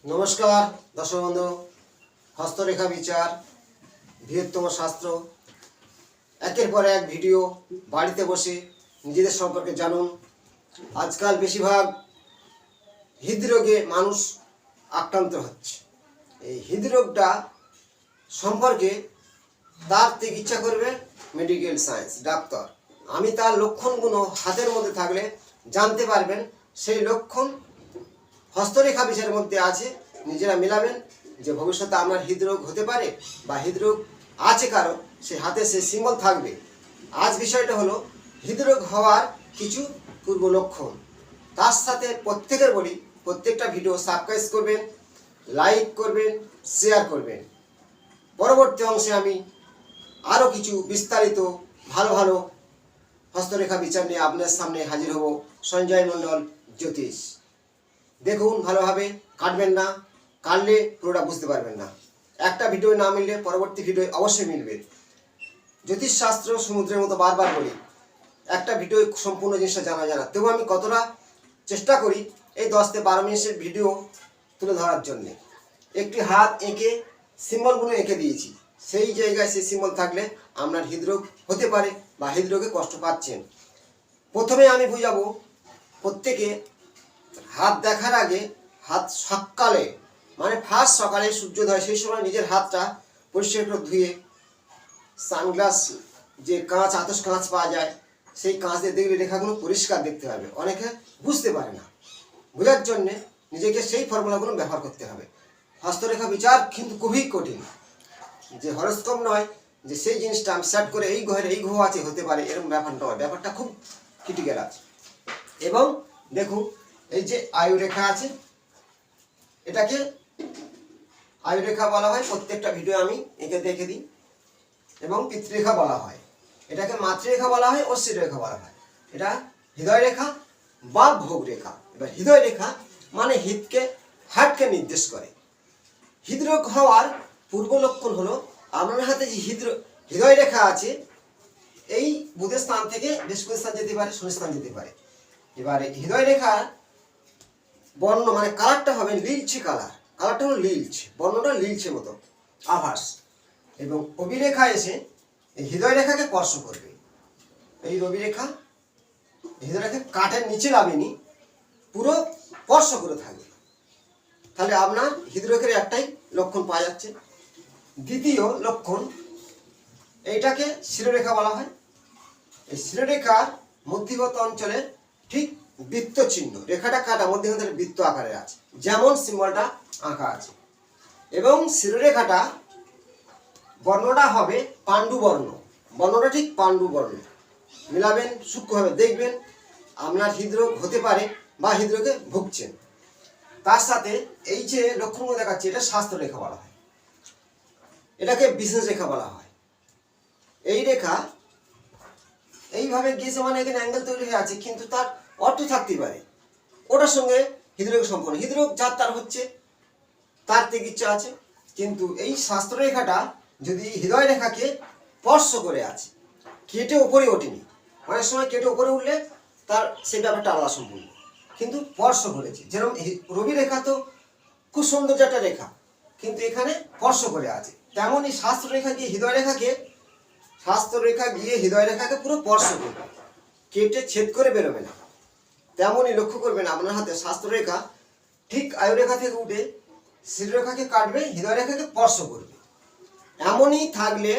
নমস্কার দর্শক বন্ধু, হস্তরেখা বিচার বৃহত্তম শাস্ত্র একের পর এক ভিডিও বাড়িতে বসে নিজেদের সম্পর্কে জানুন। আজকাল বেশিরভাগ হৃদরোগে মানুষ আক্রান্ত হচ্ছে। এই হৃদরোগটা সম্পর্কে তার চিকিৎসা করবে মেডিকেল সায়েন্স ডাক্তার। আমি তার লক্ষণগুলো হাতের মধ্যে থাকলে জানতে পারবেন। সেই লক্ষণ হস্তরেখা বিষয়ের মধ্যে আছে, নিজেরা মেলাবেন যে ভবিষ্যতে আপনার হৃদরোগ হতে পারে বা হৃদরোগ আছে কারো, সে হাতে সে সিম্বল থাকবে। আজ বিষয়টা হলো হৃদরোগ হওয়ার কিছু পূর্ব লক্ষণ। তার সাথে প্রত্যেকের বলি, প্রত্যেকটা ভিডিও সাবস্ক্রাইব করবেন, লাইক করবেন, শেয়ার করবেন। পরবর্তী অংশে আমি আরও কিছু বিস্তারিত ভালো ভালো হস্তরেখা বিচার নিয়ে আপনার সামনে হাজির হব। সঞ্জয় মণ্ডল জ্যোতিষ। দেখুন ভালোভাবে, কাটবেন না, কাটলে পুরোটা বুঝতে পারবেন না। একটা ভিডিও না মিললে পরবর্তী ভিডিও অবশ্যই মিলবে। জ্যোতিষশাস্ত্র সমুদ্রের মতো বারবার বলি, একটা ভিডিও সম্পূর্ণ জিনিসটা জানা যায় না। তবু আমি কতটা চেষ্টা করি এই 10 থেকে 12 মিনিটের ভিডিও তুলে ধরার জন্যে। একটি হাত এঁকে সিম্বলগুলো এঁকে দিয়েছি, সেই জায়গায় সেই সিম্বল থাকলে আপনার হৃদরোগ হতে পারে বা হৃদরোগে কষ্ট পাচ্ছেন। প্রথমে আমি বুঝাবো, প্রত্যেকে হাত দেখার আগে হাত সকালে মানে ফার্স্ট সকালে সূর্যোদয় সেই সময় নিজের হাতটা পরিষ্কার করে ধুয়ে সানগ্লাস যে কাঁচ আতস কাঁচ পাওয়া যায় সেই কাঁচ দিয়ে দেখলে রেখাগুলো পরিষ্কার দেখতে হবে। অনেকে বুঝতে পারে না, বোঝার জন্যে নিজেকে সেই ফর্মুলাগুলো ব্যবহার করতে হবে। হস্তরেখা বিচার কিন্তু খুবই কঠিন, যে হরস্কোপ নয় যে সেই জিনিসটা আমি সেট করে এই ঘরে এই গ্রহ আছে হতে পারে, এরকম ব্যাপার নয়। ব্যাপারটা খুব ক্রিটিক্যাল আছে। এবং দেখুন এই যে আয়ুরেখা আছে, এটাকে আয়ুরেখা বলা হয়। প্রত্যেকটা ভিডিও আমি এঁকে দেখে দিই। এবং পিতৃরেখা বলা হয়, এটাকে মাতৃরেখা বলা হয়, অশ্বিরেখা বলা হয়। এটা হৃদয় রেখা বা ভোগ রেখা। এবার হৃদয় রেখা মানে হৃদকে হার্টকে নির্দেশ করে। হৃদরোগ হওয়ার পূর্ব লক্ষণ হলো আপনার হাতে যে হৃদয় রেখা আছে, এই বুধের স্থান থেকে বৃহস্পতির স্থান যেতে পারে, শনি স্থান যেতে পারে। এবারে হৃদয় রেখার বর্ণ মানে কালারটা হবে নীলচে কালার। কালারটা হলো নীলচে, বর্ণটা নীলচে মতো আভাস। এবং অভিরেখা এসে এই হৃদয় রেখাকে স্পর্শ করবে। এই রবিরেখা হৃদয় রেখা কাঠের নিচে নামেনি, পুরো স্পর্শ করে থাকবে। তাহলে আপনার হৃদরোগের একটাই লক্ষণ পাওয়া যাচ্ছে। দ্বিতীয় লক্ষণ, এইটাকে শিরোরেখা বলা হয়। এই শিরোরেখার মধ্যবর্তী অঞ্চলে ঠিক বৃত্ত চিহ্ন, রেখাটা কাটা মধ্যখানে বৃত্ত আকারে আছে, যেমন সিম্বলটা আঁকা আছে। এবং শিরোরেখাটা বর্ণটা হবে পাণ্ডু বর্ণ, বর্ণটা ঠিক পাণ্ডু বর্ণ। মিলাবেন, সূক্ষ্মভাবে দেখবেন আপনার হৃদরোগ হতে পারে বা হৃদরোগে ভুগছেন। তার সাথে এই যে লক্ষণগুলো দেখাচ্ছে, এটা স্বাস্থ্য রেখা বলা হয়, এটাকে বিশেষ রেখা বলা হয়। এই রেখা এইভাবে গিয়েছে মানে এখানে অ্যাঙ্গেল তৈরি হয়ে আছে, কিন্তু তার অর্থ থাকতেই পারে ওটার সঙ্গে হৃদরোগ সম্পন্ন। হৃদরোগ যার তার হচ্ছে, তার চিকিৎসা আছে। কিন্তু এই স্বাস্থ্য রেখাটা যদি হৃদয় রেখাকে স্পর্শ করে আছে, কেটে ওপরে ওঠেনি। অনেক সময় কেটে ওপরে উঠলে তার সেই ব্যাপারটা আলাদা সম্পূর্ণ, কিন্তু স্পর্শ করেছে। যেরকম রবি রেখা তো খুব সুন্দর একটা রেখা, কিন্তু এখানে স্পর্শ করে আছে। তেমনই স্বাস্থ্য রেখা গিয়ে হৃদয় রেখাকে, স্বাস্থ্য রেখা গিয়ে হৃদয় রেখাকে পুরো স্পর্শ করবে, কেটে ছেদ করে বেরোবে না। তেমনই লক্ষ্য করবেন আপনার হাতে স্বাস্থ্য রেখা ঠিক আয়ুরেখা থেকে উঠে শিরোরেখাকে কাটবে, হৃদয় রেখাকে স্পর্শ করবে। এমনই থাকলে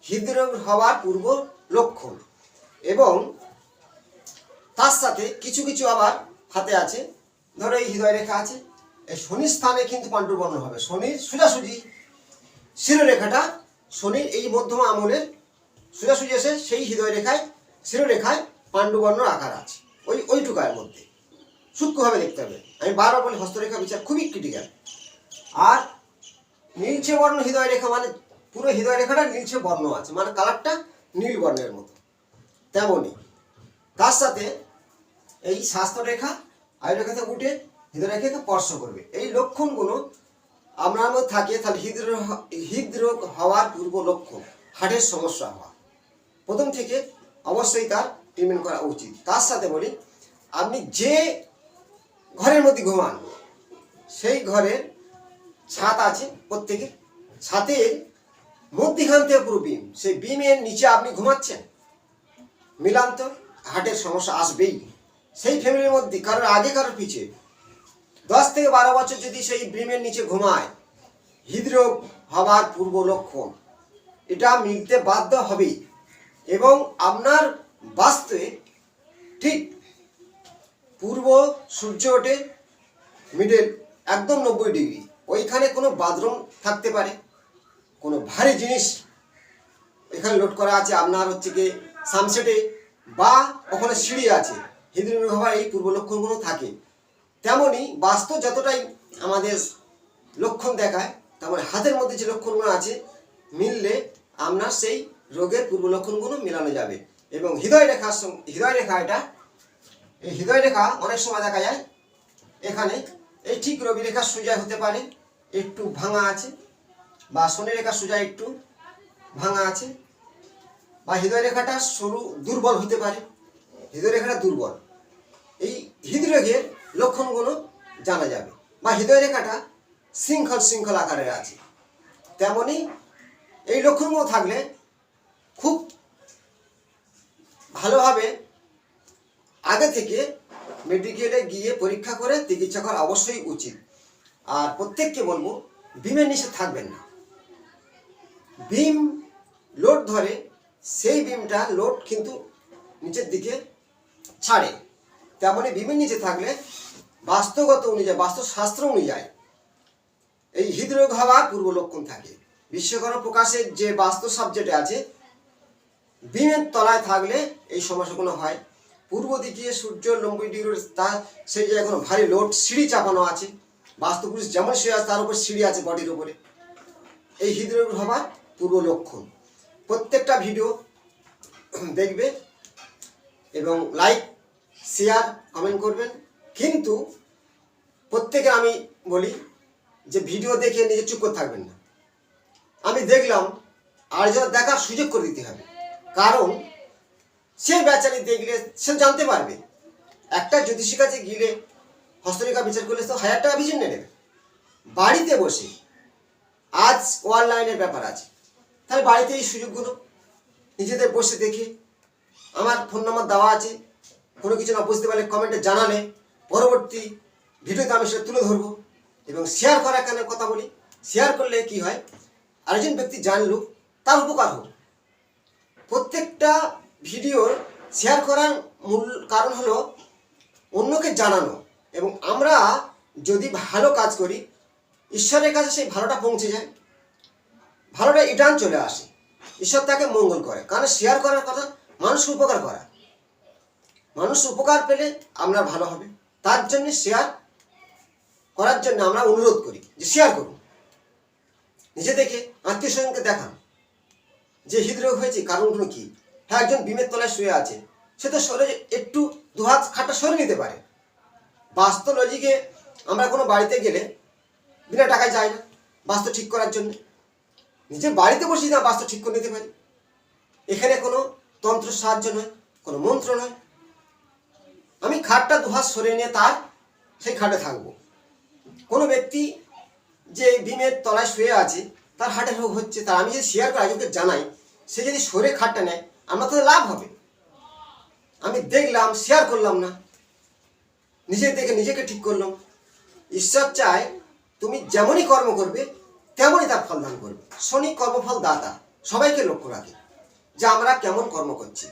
হৃদরোগ হওয়ার পূর্ব লক্ষণ। এবং তার সাথে কিছু কিছু আবার হাতে আছে, ধরো এই হৃদয় রেখা আছে, এই শনির স্থানে কিন্তু পাণ্ডু বর্ণ হবে। শনির সোজাসুজি শিরোরেখাটা শনির এই মধ্যমা আঙুলের সোজাসুজি এসে সেই হৃদয় রেখায় শিরোরেখায় পাণ্ডুবর্ণ আকার আছে, ওইটুকার মধ্যে সূক্ষ্মভাবে দেখতে হবে। আমি বারবার বলি হস্তরেখা বিচার খুবই ক্রিটিক্যাল। আর নীলচে বর্ণ হৃদয় রেখা মানে পুরো হৃদয় রেখাটা নীলচে বর্ণ আছে, মানে কালারটা নীল বর্ণের মতো। তেমনই তার সাথে এই স্বাস্থ্য রেখা আয়ুরেখা থেকে উঠে হৃদয় রেখাকে স্পর্শ করবে। এই লক্ষণগুলো আপনার মধ্যে থাকে, তাহলে হৃদরোগ হওয়ার পূর্ব লক্ষণ হার্টের সমস্যা হওয়া। প্রথম থেকে অবশ্যই তার ট্রিটমেন্ট করা উচিত। তার সাথে বলি, আপনি যে ঘরের মধ্যে ঘুমান সেই ঘরের ছাদ আছে প্রত্যেকের, ছাদের মধ্যিখান থেকে পুরো বিম, সেই বিমের নিচে আপনি ঘুমাচ্ছেন, মিলান তো হার্টের সমস্যা আসবেই। সেই ফ্যামিলির মধ্যে কারোর আগে কারোর পিছে 10 থেকে 12 বছর যদি সেই বিমের নিচে ঘুমায়, হৃদরোগ হবার পূর্ব লক্ষণ, এটা মিলতে বাধ্য হবেই। এবং আপনার বাস্তুয়ে ঠিক পূর্ব সূর্য ওঠে মিডল একদম 90 ডিগ্রি, ওইখানে কোনো বাথরুম থাকতে পারে, কোনো ভারী জিনিস এখানে লোড করা আছে আপনার হচ্ছে গিয়ে সামসেটে, বা ওখানে সিঁড়ি আছে, হৃদরোগ হওয়ার এই পূর্ব লক্ষণগুলো থাকে। তেমনই বাস্তব যতটাই আমাদের লক্ষণ দেখায়, তেমন হাতের মধ্যে যে লক্ষণগুলো আছে মিললে আপনার সেই রোগের পূর্ব লক্ষণগুলো মেলানো যাবে। এবং হৃদয় রেখার সঙ্গে, হৃদয় রেখা এটা, এই হৃদয় রেখা অনেক সময় দেখা যায় এখানে এই ঠিক রবি রেখার সোজা হতে পারে, একটু ভাঙা আছে, বা শনি রেখার সোজা একটু ভাঙা আছে, বা হৃদয় রেখাটা সরু দুর্বল হতে পারে, হৃদয় রেখাটা দুর্বল। এই হৃদরোগের লক্ষণগুলো জানা যাবে। বা হৃদয় রেখাটা শৃঙ্খল শৃঙ্খল আকারের আছে, তেমনি এই লক্ষণগুলো থাকলে খুব ভালোভাবে আগে থেকে মেডিকেলে গিয়ে পরীক্ষা করে চিকিৎসা করা অবশ্যই উচিত। আর প্রত্যেককে বলবো বিমের নিচে থাকবেন না। বিম লোড ধরে, সেই বিমটা লোড কিন্তু নিচের দিকে ছাড়ে, তেমনি বিমের নিচে থাকলে বাস্তুগত অনুযায়ী, বাস্তুশাস্ত্র অনুযায়ী এই হৃদরোগ হওয়ার পূর্ব লক্ষণ থাকে। বিশ্বকর্মা প্রকাশের যে বাস্তু সাবজেক্টে আছে, বিমের তলায় থাকলে এই সমস্যাগুলো হয়। পূর্ব দিকে সূর্য 90 ডিগ্রি, তার সেই জায়গায় কোনো ভারী লোড, সিঁড়ি চাপানো আছে, বাস্তুপুরুষ যেমন শুয়ে আছে তার উপর সিঁড়ি আছে বডির উপরে, এই হৃদরোগ হওয়ার পূর্ব লক্ষণ। প্রত্যেকটা ভিডিও দেখবে এবং লাইক শেয়ার কমেন্ট করবেন। কিন্তু প্রত্যেকে আমি বলি যে ভিডিও দেখে নিজে চুপ করে থাকবেন না। আমি দেখলাম আর যারা দেখার সুযোগ করে দিতে হবে, কারণ সে বেচারি দেখলে সে জানতে পারবে। একটা জ্যোতিষীর কাছে গেলে হস্তরেখা বিচার করলে তো 1000 টাকা বিচার নিয়ে নেবে। বাড়িতে বসে আজ অনলাইনের ব্যাপার আছে, তাহলে বাড়িতে এই সুযোগগুলো নিজেদের বসে দেখে, আমার ফোন নাম্বার দেওয়া আছে, কোনো কিছু না বুঝতে পারলে কমেন্টে জানালে পরবর্তী ভিডিওতে আমি সেটা তুলে ধরবো। এবং শেয়ার করা কেন কথা বলি, শেয়ার করলে কি হয়, আরেকজন ব্যক্তি জানলো, তার উপকার হোক। প্রত্যেকটা ভিডিওর শেয়ার করার মূল কারণ হলো অন্যকে জানানো। এবং আমরা যদি ভালো কাজ করি, ঈশ্বরের কাছে সেই ভালোটা পৌঁছে যায়, ভালোটা রিটার্ন চলে আসে, ঈশ্বর তাকে মঙ্গল করে। কারণ শেয়ার করার কথা মানুষকে উপকার করা, মানুষ উপকার পেলে আপনার ভালো হবে। তার জন্য শেয়ার করার জন্য আমরা অনুরোধ করি যে শেয়ার করুন, নিজে দেখে আত্মীয় স্বজনকে দেখান যে হৃদরোগ হয়েছে কারণগুলো কি। হ্যাঁ, একজন বিমের তলায় শুয়ে আছে, সে তো সরে একটু দুহাত খাটটা সরে নিতে পারে। বাস্তু লজিকে আমরা কোনো বাড়িতে গেলে বিনা টাকায় যাই না বাস্তু ঠিক করার জন্য, নিজের বাড়িতে বসে না বাস্তু ঠিক করে নিতে পারি। এখানে কোনো তন্ত্র সাহায্য নয়, কোনো মন্ত্র নয়। আমি খাটটা দুহাত সরে নিয়ে তার সেই খাটে থাকবো। কোনো ব্যক্তি যে বিমের তলায় শুয়ে আছে, তার হার্টের রোগ হচ্ছে, তার আমি যদি শেয়ার করে একজনকে জানাই, সে যদি সরে খাটটা নেয়, আমার তাদের লাভ হবে। আমি দেখলাম, শেয়ার করলাম না, নিজে দেখে নিজেকে ঠিক করলাম। ঈশ্বর চায় তুমি যেমনই কর্ম করবে তেমনই তার ফল দান করবে। শনি কর্মফল দাতা, সবাইকে লক্ষ্য রাখে যে আমরা কেমন কর্ম করছি,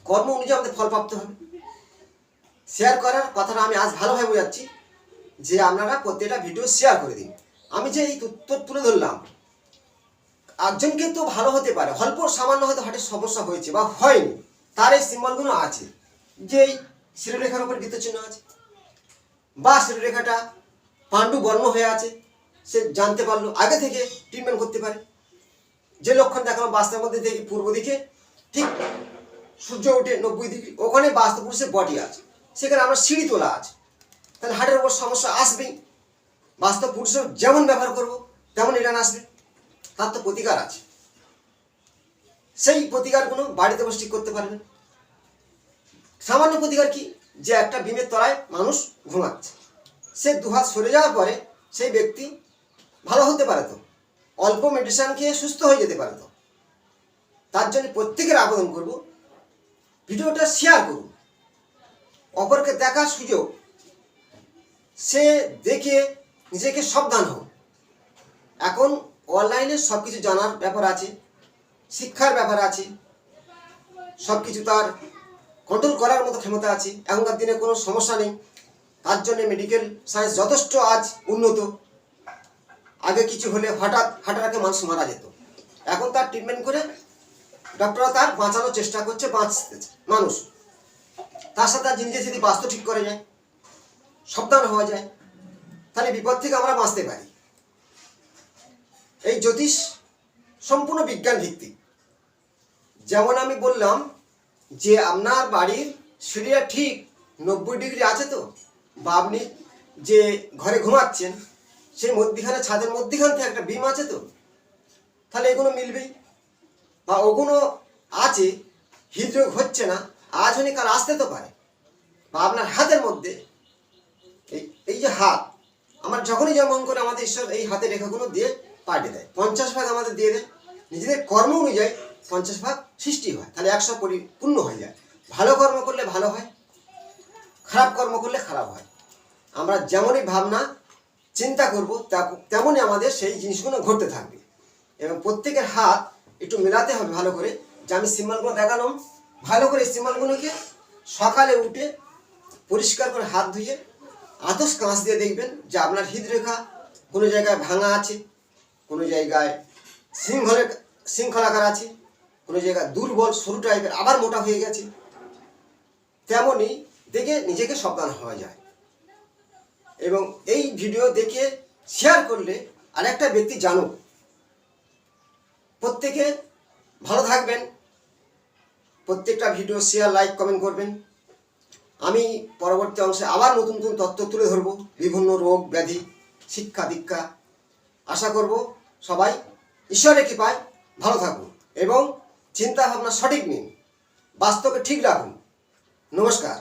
কর্ম অনুযায়ী আমাদের ফল প্রাপ্ত হবে। শেয়ার করার কথাটা আমি আজ ভালোভাবে বোঝাচ্ছি যে আপনারা প্রত্যেকটা ভিডিও শেয়ার করে দিন। আমি যে এই উত্তর তুলে ধরলাম, একজন কিন্তু ভালো হতে পারে, অল্প সামান্য হয়তো হার্টের সমস্যা হয়েছে বা হয়নি, তার এই সিম্বলগুলো আছে, যে এই শিরোরেখার উপর গীতচিহ্ন আছে, বা শিরোরেখাটা পাণ্ডু বর্ণ হয়ে আছে, সে জানতে পারলো, আগে থেকে ট্রিটমেন্ট করতে পারে। যে লক্ষণ দেখালাম বাস্তার মধ্যে দেখি পূর্ব দিকে ঠিক সূর্য ওঠে 90 ডিগ্রি, ওখানে বাস্তু পুরুষের বডি আছে, সেখানে আমরা সিঁড়ি তোলা আছে, তাহলে হার্টের উপর সমস্যা আসবেই। বাস্তব পুরুষের যেমন ব্যবহার করবো তেমন এটা আসবে, তার তো প্রতিকার আছে। সেই প্রতিকারগুলো বাড়িতে বসে ঠিক করতে পারবেন। সামান্য প্রতিকার কি, যে একটা বিমের তলায় মানুষ ঘুমাচ্ছে, সে দুহাত সরে যাওয়ার পরে সেই ব্যক্তি ভালো হতে পারে, তো অল্প মেডিসিন খেয়ে সুস্থ হয়ে যেতে পারে। তো তার জন্য প্রত্যেকের আবেদন করব, ভিডিওটা শেয়ার করুন, অপরকে দেখার সুযোগ, সে দেখে নিজেকে সাবধান হোক। এখন অনলাইনে সব কিছু জানার ব্যাপার আছে, শিক্ষার ব্যাপার আছে, সব কিছু তার কন্ট্রোল করার মতো ক্ষমতা আছে। এখনকার দিনে কোনো সমস্যা নেই, তার জন্য মেডিকেল সায়েন্স যথেষ্ট আজ উন্নত। আগে কিছু হলে হঠাৎ হার্ট মানুষ মারা যেত, এখন তার ট্রিটমেন্ট করে ডক্টররা তার বাঁচানোর চেষ্টা করছে, বাঁচতেছে মানুষ। তার সাথে আর নিজে যদি বাস্তু ঠিক করে যায়, সাবধান হওয়া যায়, তাহলে বিপদ থেকে আমরা বাঁচতে পারি। এই জ্যোতিষ সম্পূর্ণ বিজ্ঞান ভিত্তিক। যেমন আমি বললাম যে আপনার বাড়ির সিঁড়িটা ঠিক 90 ডিগ্রি আছে তো, বা আপনি যে ঘরে ঘুমাচ্ছেন সেই মধ্যিখানে ছাদের মধ্যিখান থেকে একটা বিম আছে তো, তাহলে এগুলো মিলবেই। বা ওগুলো আছে, হৃদরোগ হচ্ছে না, আজ হলে কাল আসতে তো পারে। বা আপনার হাতের মধ্যে এই যে হাত, আমার যখনই যেমন করে আমাদের ঈশ্বর এই হাতের রেখাগুলো দিয়ে পাঠিয়ে দেয়, 50 ভাগ আমাদের দিয়ে দেয়। নিজেদের কর্ম অনুযায়ী 50 ভাগ সৃষ্টি হয়, তাহলে 100 পরিপূর্ণ হয়ে যায়। ভালো কর্ম করলে ভালো হয়, খারাপ কর্ম করলে খারাপ হয়। আমরা যেমনই ভাবনা চিন্তা করব তেমনই আমাদের সেই জিনিসগুলো ঘটতে থাকবে। এবং প্রত্যেকের হাত একটু মেলাতে হবে ভালো করে। যে আমি সিম্বলগুলো দেখালাম, ভালো করে সিম্বলগুলোকে সকালে উঠে পরিষ্কার করে হাত ধুয়ে আতস কাঁচ দিয়ে দেখবেন যে আপনার হৃদরেখা কোনো জায়গায় ভাঙা আছে, কোনো জায়গায় শৃঙ্খলাকার আছে, কোনো জায়গায় দুর্বল সরু টাইপের আবার মোটা হয়ে গেছে। তেমনই দেখে নিজেকে সাবধান হওয়া যায়। এবং এই ভিডিও দেখে শেয়ার করলে আরেকটা ব্যক্তি জানুক। প্রত্যেকে ভালো থাকবেন, প্রত্যেকটা ভিডিও শেয়ার, লাইক, কমেন্ট করবেন। আমি পরবর্তী অংশে আবার নতুন নতুন তথ্য তুলে ধরব, বিভিন্ন রোগ ব্যাধি, শিক্ষা দীক্ষা। আশা করব সবাই ঈশ্বরের কৃপায় ভালো থাকুন এবং চিন্তা ভাবনা সঠিক নিন, বাস্তবকে ঠিক রাখুন। নমস্কার।